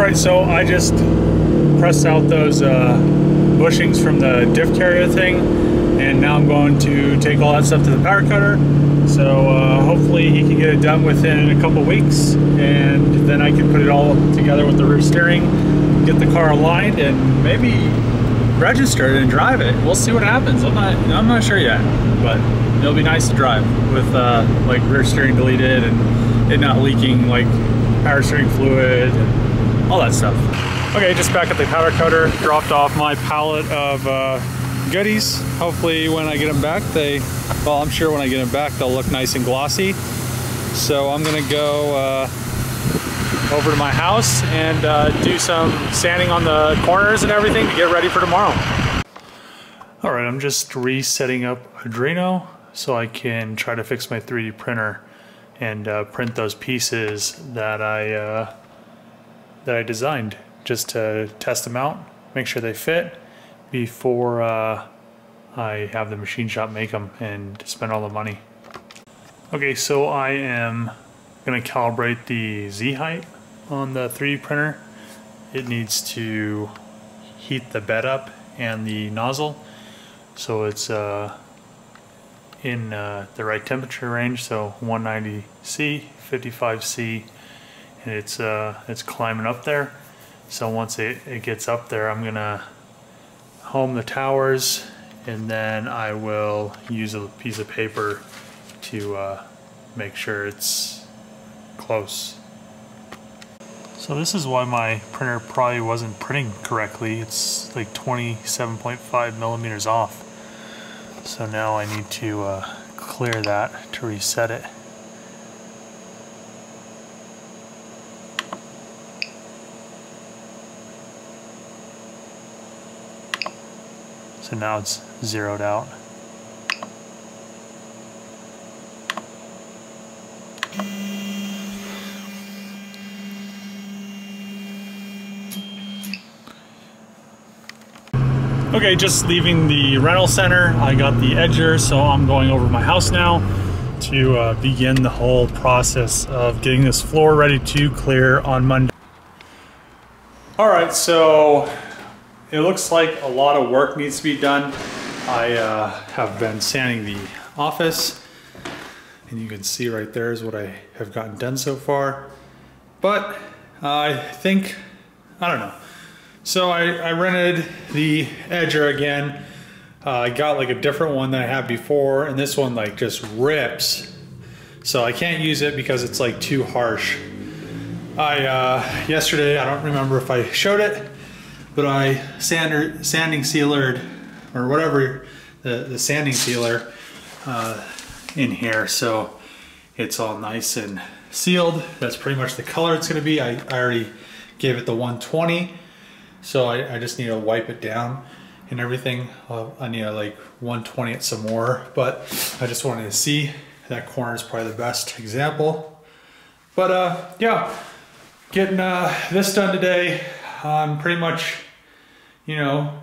Alright, so I just pressed out those bushings from the diff carrier thing, and now I'm going to take all that stuff to the power cutter. So hopefully he can get it done within a couple weeks, and then I can put it all together with the rear steering, get the car aligned, and maybe register it and drive it. We'll see what happens. I'm not sure yet, but it'll be nice to drive with like rear steering deleted and it not leaking like power steering fluid and all that stuff. Okay, just back at the powder coater, dropped off my pallet of goodies. Hopefully when I get them back, well, I'm sure when I get them back, they'll look nice and glossy. So I'm gonna go over to my house and do some sanding on the corners and everything to get ready for tomorrow. All right, I'm just resetting up Arduino so I can try to fix my 3D printer and print those pieces that I designed, just to test them out, make sure they fit before I have the machine shop make them and spend all the money. Okay, so I am gonna calibrate the Z height on the 3D printer. It needs to heat the bed up and the nozzle so it's in the right temperature range, so 190C, 55C, and it's climbing up there. So once it gets up there, I'm gonna home the towers, and then I will use a piece of paper to make sure it's close. So this is why my printer probably wasn't printing correctly. It's like 27.5 millimeters off. So now I need to clear that to reset it. So now it's zeroed out. Okay, just leaving the rental center. I got the edger, so I'm going over to my house now to begin the whole process of getting this floor ready to clear on Monday. All right, so it looks like a lot of work needs to be done. I have been sanding the office, and you can see right there is what I have gotten done so far. But I think, I don't know. So I rented the edger again. I got like a different one than I had before, and this one like just rips. So I can't use it because it's like too harsh. Yesterday, I don't remember if I showed it, but I sanding sealered, or whatever, the sanding sealer in here. So it's all nice and sealed. That's pretty much the color it's gonna be. I already gave it the 120. So I just need to wipe it down and everything. I need to like 120 it some more, but I just wanted to see. That corner is probably the best example. But yeah, getting this done today. I'm pretty much, you know,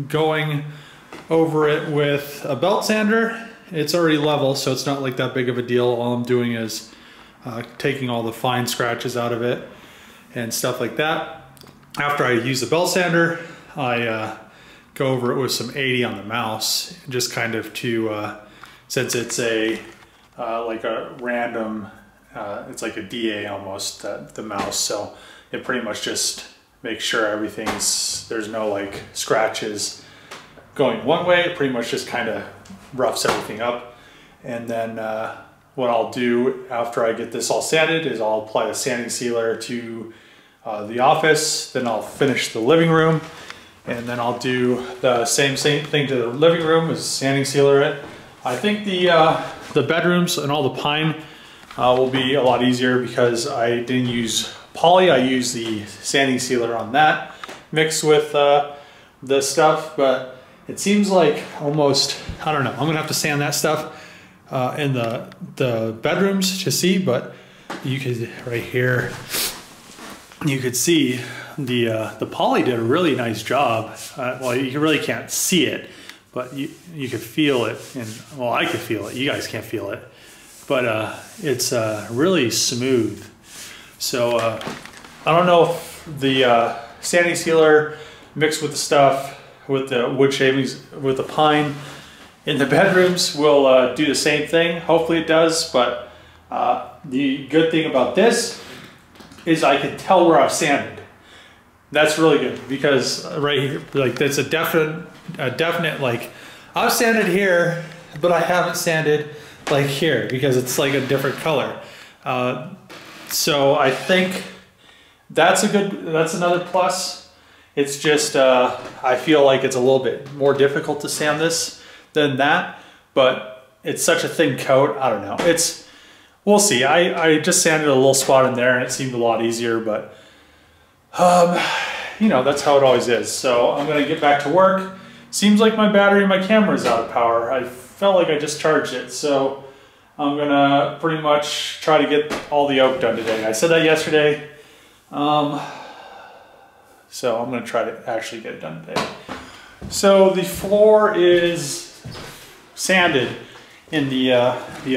going over it with a belt sander. It's already level, so it's not like that big of a deal. All I'm doing is taking all the fine scratches out of it and stuff like that. After I use the belt sander, I go over it with some 80 on the mouse, just kind of to, since it's a like a random, it's like a DA almost, the mouse, so it pretty much just makes sure there's no like scratches going one way. It pretty much just kind of roughs everything up. And then what I'll do after I get this all sanded is I'll apply the sanding sealer to the office, then I'll finish the living room, and then I'll do the same thing to the living room, is sanding sealer it. I think the bedrooms and all the pine will be a lot easier because I didn't use poly. I used the sanding sealer on that mixed with the stuff, but it seems like almost, I don't know, I'm gonna have to sand that stuff in the bedrooms to see, but you could, right here, you could see the poly did a really nice job. Well, you really can't see it, but you could feel it, and well, I could feel it. You guys can't feel it, but it's really smooth. So I don't know if the sanding sealer mixed with the stuff, with the wood shavings, with the pine in the bedrooms will do the same thing. Hopefully it does, but the good thing about this is I can tell where I've sanded. That's really good, because right here, like that's a definite like, I've sanded here, but I haven't sanded like here because it's like a different color. So I think that's another plus. It's just, I feel like it's a little bit more difficult to sand this than that, but it's such a thin coat. I don't know. We'll see. I just sanded a little spot in there and it seemed a lot easier, but you know, that's how it always is. So I'm gonna get back to work. Seems like my battery in my camera is out of power. I felt like I just charged it. So I'm gonna pretty much try to get all the oak done today. I said that yesterday. So I'm gonna try to actually get it done today. So the floor is sanded in the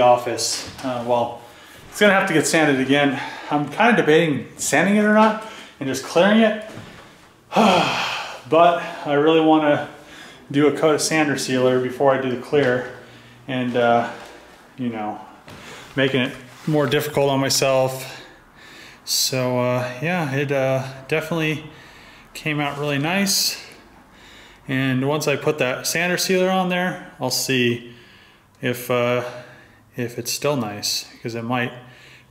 office. Well, it's gonna have to get sanded again. I'm kind of debating sanding it or not and just clearing it. But I really want to do a coat of sander sealer before I do the clear, and you know, making it more difficult on myself. So yeah, it definitely came out really nice. And once I put that sander sealer on there, I'll see if it's still nice, because it might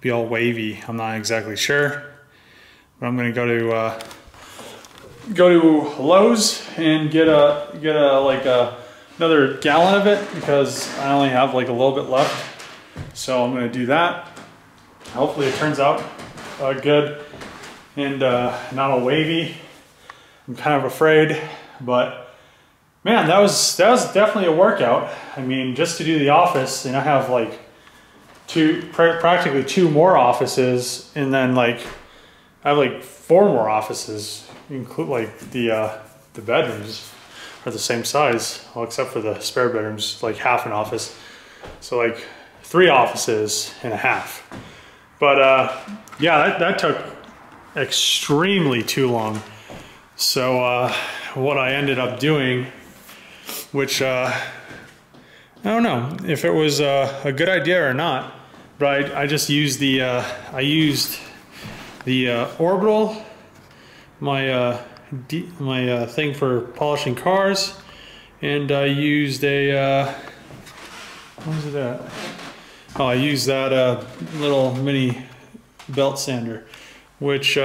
be all wavy. I'm not exactly sure, but I'm gonna go to Lowe's and get another gallon of it, because I only have like a little bit left. So I'm gonna do that. Hopefully it turns out good and not all wavy. I'm kind of afraid, but man, that was definitely a workout. I mean, just to do the office, and I have like practically two more offices, and then like I have like 4 more offices, include like the bedrooms are the same size, well, except for the spare bedrooms, like half an office. So like 3 offices and a half. But yeah, that took extremely too long. So what I ended up doing, which I don't know if it was a good idea or not, but I just used the orbital, my thing for polishing cars, and I used a what was it at? Oh, I used that little mini belt sander, which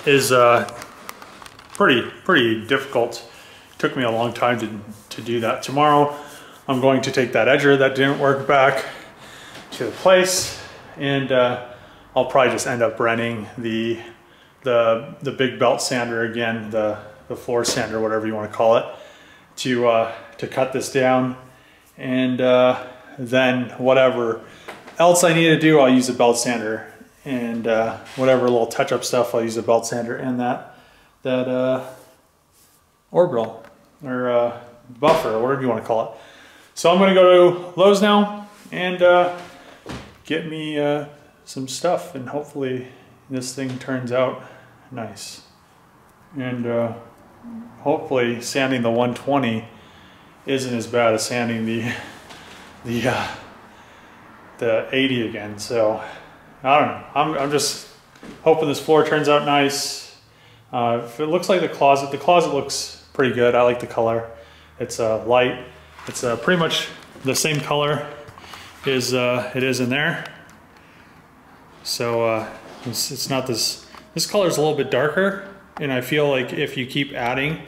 is pretty difficult. Took me a long time to do that. Tomorrow I'm going to take that edger that didn't work back to the place, and I'll probably just end up renting the big belt sander again, the floor sander, whatever you want to call it, to cut this down, and then whatever else I need to do, I'll use a belt sander, and whatever little touch-up stuff, I'll use a belt sander and that orbital or buffer, or whatever you want to call it. So I'm going to go to Lowe's now and get me some stuff, and hopefully this thing turns out nice. And hopefully sanding the 120 isn't as bad as sanding the 80 again. So I don't know. I'm just hoping this floor turns out nice. If it looks like the closet looks pretty good. I like the color. It's light. It's pretty much the same color as it is in there. So it's not this color is a little bit darker, and I feel like if you keep adding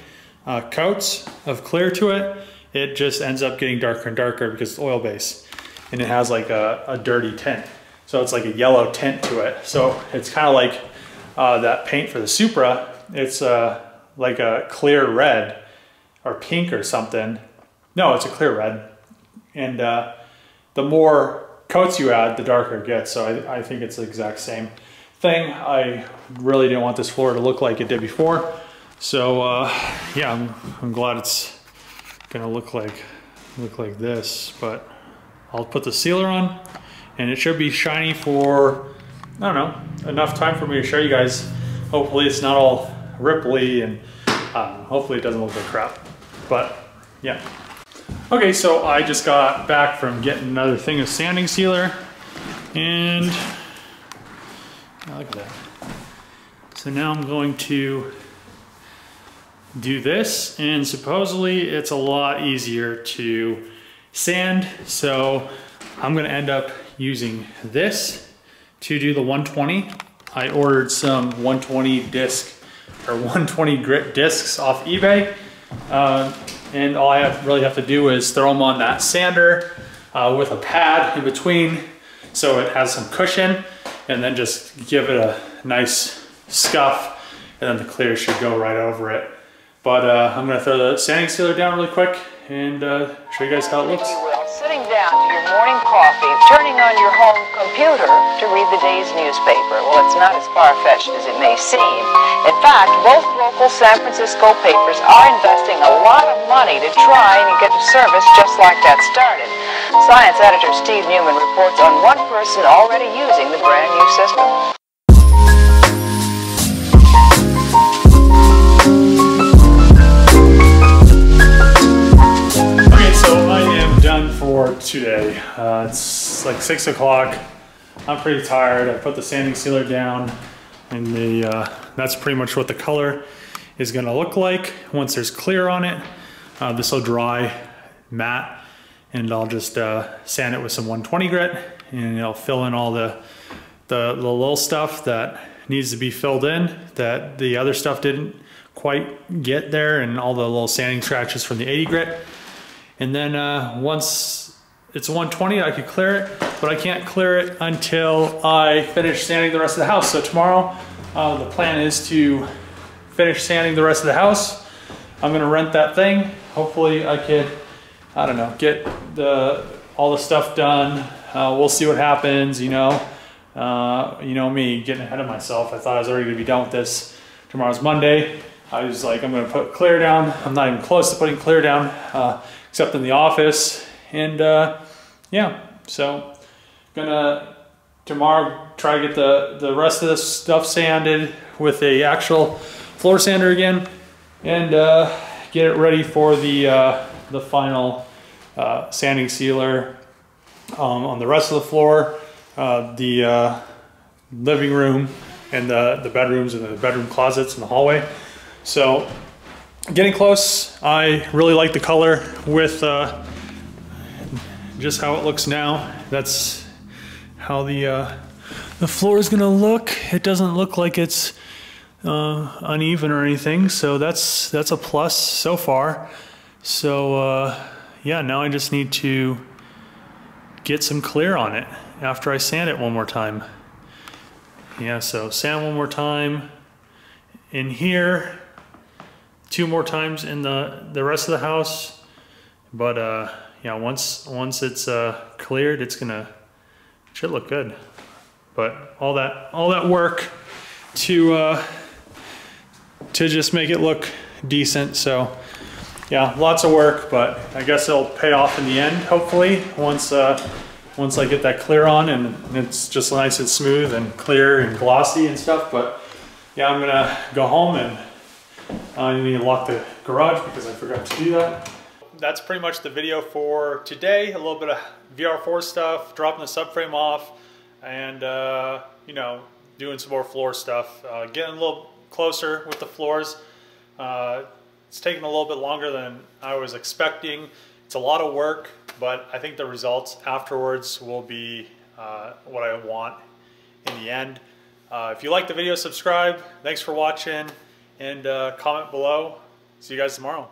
coats of clear to it, it just ends up getting darker and darker because it's oil base, and it has like a dirty tint. So it's like a yellow tint to it. So it's kind of like that paint for the Supra. It's like a clear red or pink or something. No, it's a clear red. And the more coats you add, the darker it gets. So I think it's the exact same thing. I really didn't want this floor to look like it did before. So yeah, I'm glad it's gonna look like this, but I'll put the sealer on, and it should be shiny for I don't know, enough time for me to show you guys. Hopefully it's not all ripply and hopefully it doesn't look like crap, but yeah. Okay, so I just got back from getting another thing of sanding sealer, and look at that. So now I'm going to do this, and supposedly it's a lot easier to sand, so I'm gonna end up using this to do the 120. I ordered some 120 disc or 120 grit discs off eBay, and all I really have to do is throw them on that sander with a pad in between so it has some cushion, and then just give it a nice scuff, and then the clear should go right over it. But I'm gonna throw the sanding sealer down really quick and show you guys how it looks. If you will, sitting down to your morning coffee, turning on your home computer to read the day's newspaper. Well, it's not as far-fetched as it may seem. In fact, both local San Francisco papers are investing a lot of money to try and get a service just like that started. Science editor Steve Newman reports on one person already using the brand new system. For today. It's like 6 o'clock. I'm pretty tired. I put the sanding sealer down, and that's pretty much what the color is going to look like once there's clear on it. This will dry matte, and I'll just sand it with some 120 grit, and it'll fill in all the little stuff that needs to be filled in that the other stuff didn't quite get there, and all the little sanding scratches from the 80 grit. And then once it's 120, I could clear it, but I can't clear it until I finish sanding the rest of the house. So tomorrow, the plan is to finish sanding the rest of the house. I'm gonna rent that thing. Hopefully I could, I don't know, get all the stuff done. We'll see what happens, you know. You know me, getting ahead of myself. I thought I was already gonna be done with this. Tomorrow's Monday. I was like, I'm gonna put clear down. I'm not even close to putting clear down, except in the office. And yeah, so gonna tomorrow try to get the rest of this stuff sanded with a actual floor sander again, and get it ready for the final sanding sealer on the rest of the floor, the living room, and the bedrooms and the bedroom closets in the hallway. So getting close. I really like the color with just how it looks now. That's how the floor is gonna look. It doesn't look like it's uneven or anything, so that's a plus so far. So yeah, now I just need to get some clear on it after I sand it one more time. Yeah, so sand one more time in here, 2 more times in the rest of the house. But yeah, once it's cleared, it should look good. But all that work to just make it look decent. So yeah, lots of work, but I guess it'll pay off in the end, hopefully, once I get that clear on and it's just nice and smooth and clear and glossy and stuff. But yeah, I'm gonna go home, and I need to lock the garage because I forgot to do that. That's pretty much the video for today. A little bit of VR4 stuff, dropping the subframe off, and you know, doing some more floor stuff. Getting a little closer with the floors. It's taking a little bit longer than I was expecting. It's a lot of work, but I think the results afterwards will be what I want in the end. If you like the video, subscribe. Thanks for watching, and comment below. See you guys tomorrow.